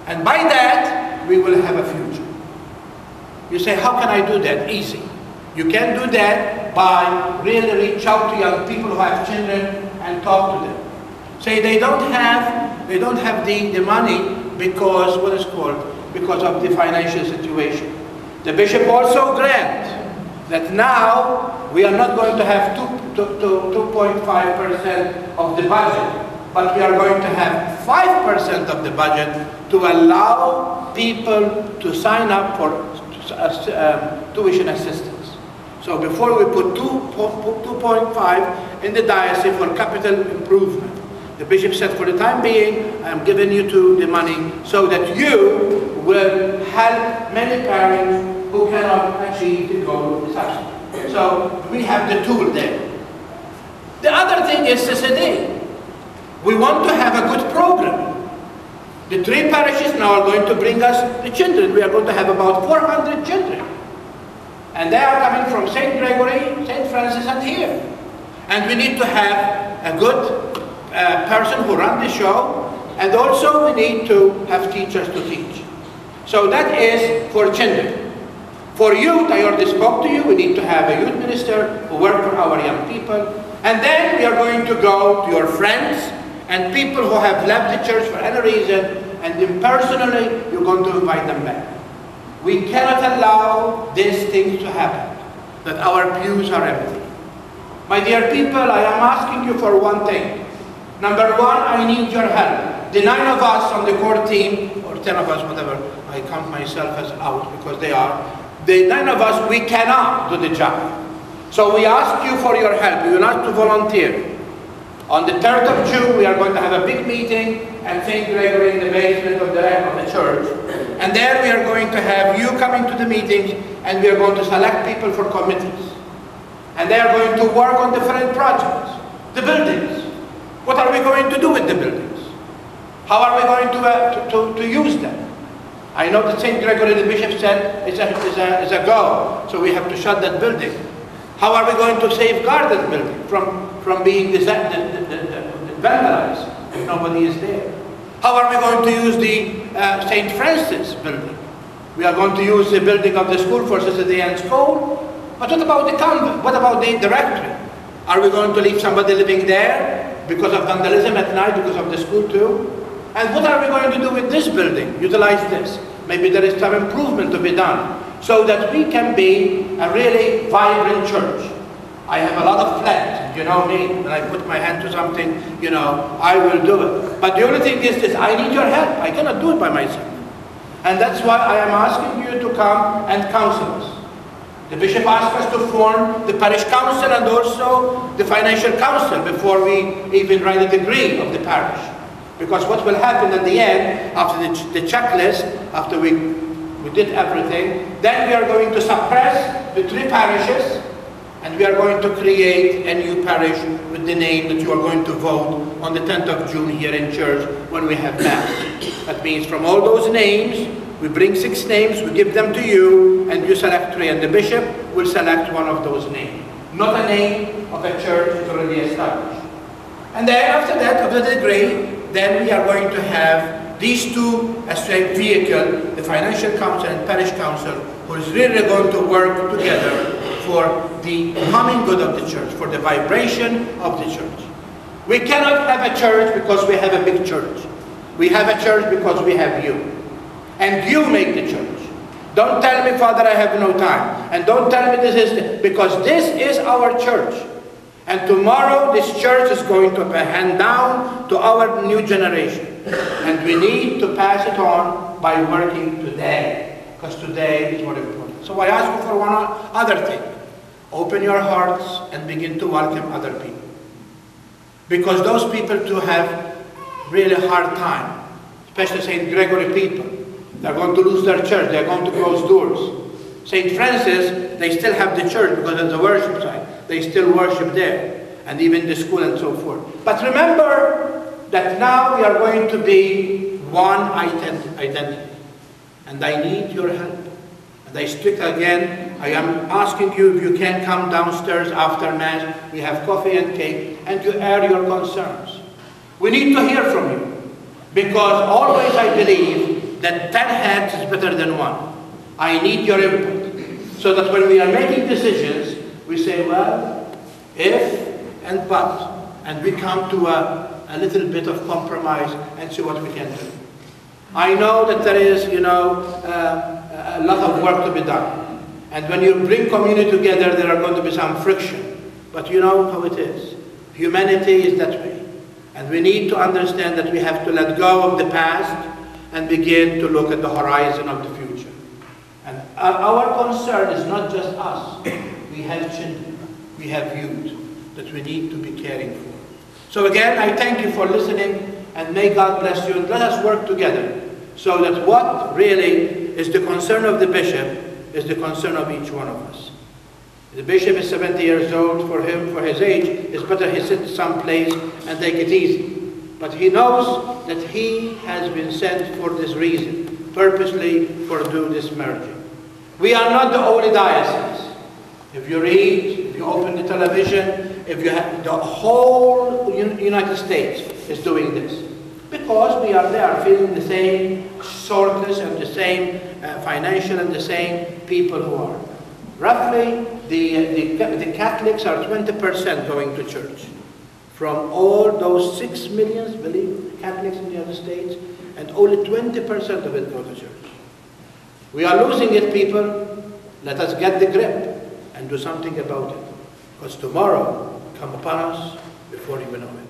And by that, we will have a future. You say, how can I do that? Easy. You can do that by really reach out to young people who have children and talk to them. Say they don't have the money because, what is called, because of the financial situation. The bishop also grants that now we are not going to have 2.5% of the budget, but we are going to have 5% of the budget to allow people to sign up for tuition assistance. So before we put 2.5 in the diocese for capital improvement, the bishop said, for the time being, I am giving you the money so that you will help many parents who cannot achieve the goal of the subsidy. So we have the tool there. The other thing is CCD. We want to have a good program. The 3 parishes now are going to bring us the children. We are going to have about 400 children. And they are coming from St. Gregory, St. Francis, and here. And we need to have a good person who runs the show, and also we need to have teachers to teach. So that is for children. For youth, I already spoke to you, we need to have a youth minister who work for our young people. And then we are going to go to your friends and people who have left the church for any reason, and then personally, you're going to invite them back. We cannot allow these things to happen, that our pews are empty. My dear people, I am asking you for one thing. Number one, I need your help. The 9 of us on the core team, or 10 of us, whatever, I count myself as out because they are. The 9 of us, we cannot do the job. So we ask you for your help. You will have to volunteer. On the 3rd of June, we are going to have a big meeting at St. Gregory in the basement of the church. And there we are going to have you coming to the meetings, and we are going to select people for committees. And they are going to work on different projects. The buildings. What are we going to do with the buildings? How are we going to use them? I know that St. Gregory the bishop said it's a go, so we have to shut that building. How are we going to safeguard that building from being vandalized if nobody is there? How are we going to use the St. Francis building? We are going to use the building of the school for Saturday and school. But what about the convent? What about the directory? Are we going to leave somebody living there because of vandalism at night, because of the school too? And what are we going to do with this building? Utilize this. Maybe there is some improvement to be done so that we can be a really vibrant church. I have a lot of plans, you know me. When I put my hand to something, you know, I will do it. But the only thing is this, I need your help. I cannot do it by myself. And that's why I am asking you to come and counsel us. The bishop asked us to form the parish council and also the financial council before we even write a degree of the parish. Because what will happen at the end, after the checklist, after we did everything, then we are going to suppress the 3 parishes, and we are going to create a new parish with the name that you are going to vote on the 10th of June here in church when we have Mass. That means from all those names, we bring 6 names, we give them to you, and you select 3, and the bishop will select one of those names. Not a name of a church that's already established. And then after that, after the degree, then we are going to have these 2 as a vehicle, the financial council and parish council, who is really going to work together for the common good of the church, for the vibration of the church. We cannot have a church because we have a big church. We have a church because we have you. And you make the church. Don't tell me, Father, I have no time. And don't tell me this is, because this is our church. And tomorrow this church is going to be handed down to our new generation. And we need to pass it on by working today. Because today is what is important. So I ask you for one other thing. Open your hearts and begin to welcome other people. Because those people too have really hard time. Especially St. Gregory people. They're going to lose their church. They're going to close doors. St. Francis, they still have the church because it's a worship site. They still worship there. And even the school and so forth. But remember that now we are going to be one identity. And I need your help. And I speak again, I am asking you if you can come downstairs after Mass. We have coffee and cake. And you air your concerns. We need to hear from you. Because always I believe that 10 heads is better than one. I need your input. So that when we are making decisions, we say, well, if and but, and we come to a little bit of compromise and see what we can do. I know that there is, a lot of work to be done. And when you bring community together, there are going to be some friction. But you know how it is. Humanity is that way. And we need to understand that we have to let go of the past and begin to look at the horizon of the future. And our concern is not just us. We have children, we have youth that we need to be caring for. So again, I thank you for listening, and may God bless you, and let us work together so that what really is the concern of the bishop is the concern of each one of us. The bishop is 70 years old. For him, for his age, it's better he sits someplace and take it easy. But he knows that he has been sent for this reason, purposely for do this merging. We are not the only diocese. If you read, if you open the television, if you have, the whole United States is doing this. Because they are feeling the same shortness and the same financial and the same people who are. Roughly, the Catholics are 20% going to church. From all those 6 million, believe, Catholics in the United States, and only 20% of it go to church. We are losing it, people. Let us get the grip and do something about it. Because tomorrow will come upon us before you know it.